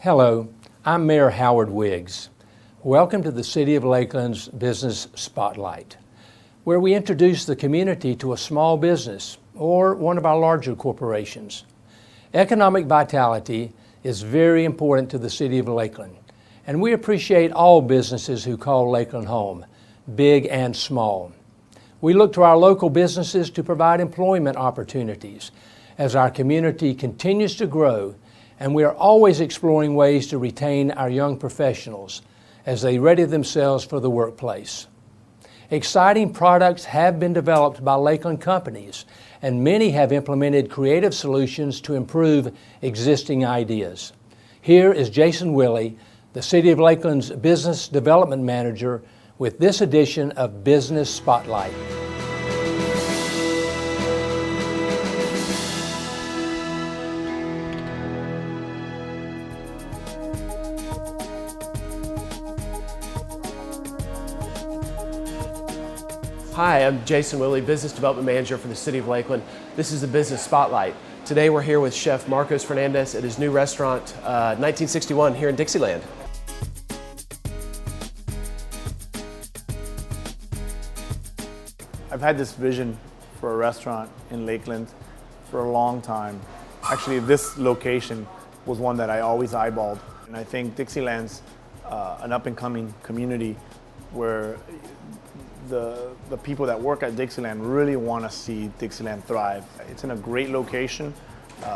Hello, I'm Mayor Howard Wiggs. Welcome to the City of Lakeland's Business Spotlight, where we introduce the community to a small business or one of our larger corporations. Economic vitality is very important to the City of Lakeland, and we appreciate all businesses who call Lakeland home, big and small. We look to our local businesses to provide employment opportunities as our community continues to grow, and we are always exploring ways to retain our young professionals as they ready themselves for the workplace. Exciting products have been developed by Lakeland companies, and many have implemented creative solutions to improve existing ideas. Here is Jason Willey, the City of Lakeland's Business Development Manager, with this edition of Business Spotlight. Hi, I'm Jason Willey, Business Development Manager for the City of Lakeland. This is the Business Spotlight. Today we're here with Chef Marcos Fernandez at his new restaurant, 1961, here in Dixieland. I've had this vision for a restaurant in Lakeland for a long time. Actually, this location was one that I always eyeballed. And I think Dixieland's an up-and-coming community where the people that work at Dixieland really want to see Dixieland thrive. It's in a great location.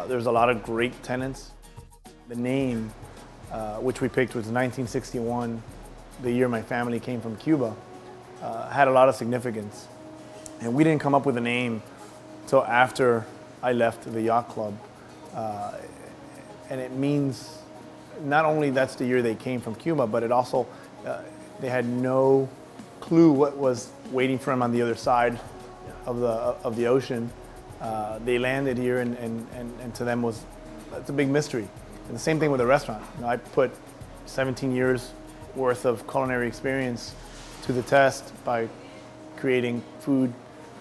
There's a lot of great tenants. The name, which we picked, was 1961, the year my family came from Cuba, had a lot of significance. And we didn't come up with a name till after I left the yacht club. And it means not only that's the year they came from Cuba, but it also, they had no clue what was waiting for them on the other side of the ocean. They landed here and to them it's a big mystery. And the same thing with the restaurant. You know, I put 17 years worth of culinary experience to the test by creating food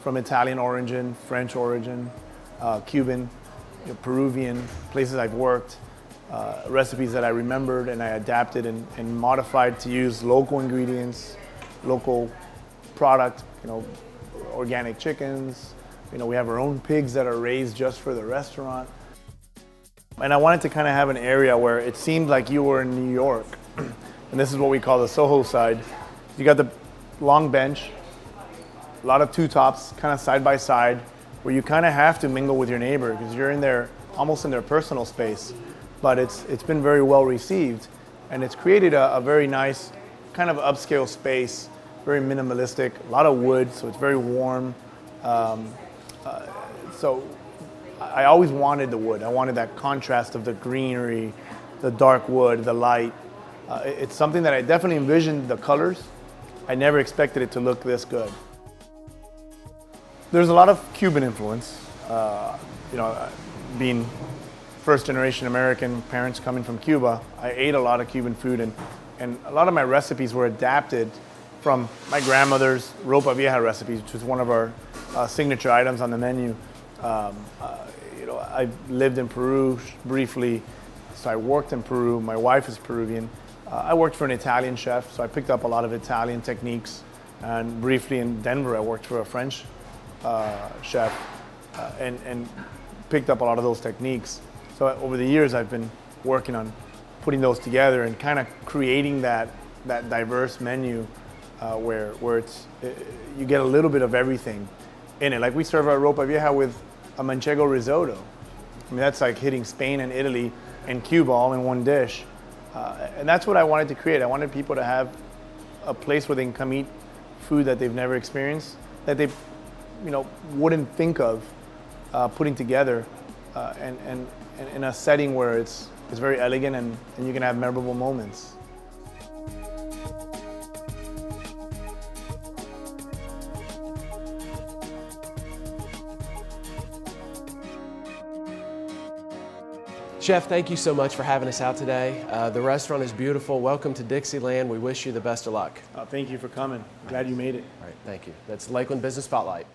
from Italian origin, French origin, Cuban, Peruvian, places I've worked, recipes that I remembered and I adapted and modified to use local ingredients, local product, organic chickens. We have our own pigs that are raised just for the restaurant. And I wanted to kind of have an area where it seemed like you were in New York. And this is what we call the Soho side. You got the long bench, a lot of two tops, kind of side by side, where you kind of have to mingle with your neighbor because you're in there, almost in their personal space. But it's been very well received, and it's created a very nice kind of upscale space, very minimalistic, a lot of wood, so it's very warm. So I always wanted the wood. I wanted that contrast of the greenery, the dark wood, the light. It's something that I definitely envisioned the colors. I never expected it to look this good. There's a lot of Cuban influence. Being first generation American, parents coming from Cuba, I ate a lot of Cuban food, and a lot of my recipes were adapted from my grandmother's ropa vieja recipes, which is one of our signature items on the menu. I lived in Peru briefly, so I worked in Peru. My wife is Peruvian. I worked for an Italian chef, so I picked up a lot of Italian techniques. And briefly in Denver, I worked for a French chef and picked up a lot of those techniques. So over the years, I've been working on putting those together and kind of creating that diverse menu where you get a little bit of everything in it. Like we serve our ropa vieja with a manchego risotto. I mean, that's like hitting Spain and Italy and Cuba all in one dish. And that's what I wanted to create. I wanted people to have a place where they can come eat food that they've never experienced, that they wouldn't think of putting together, and in a setting where it's very elegant and you can have memorable moments. Chef, thank you so much for having us out today. The restaurant is beautiful. Welcome to Dixieland. We wish you the best of luck. Thank you for coming. Glad you made it. All right, thank you. That's Lakeland Business Spotlight.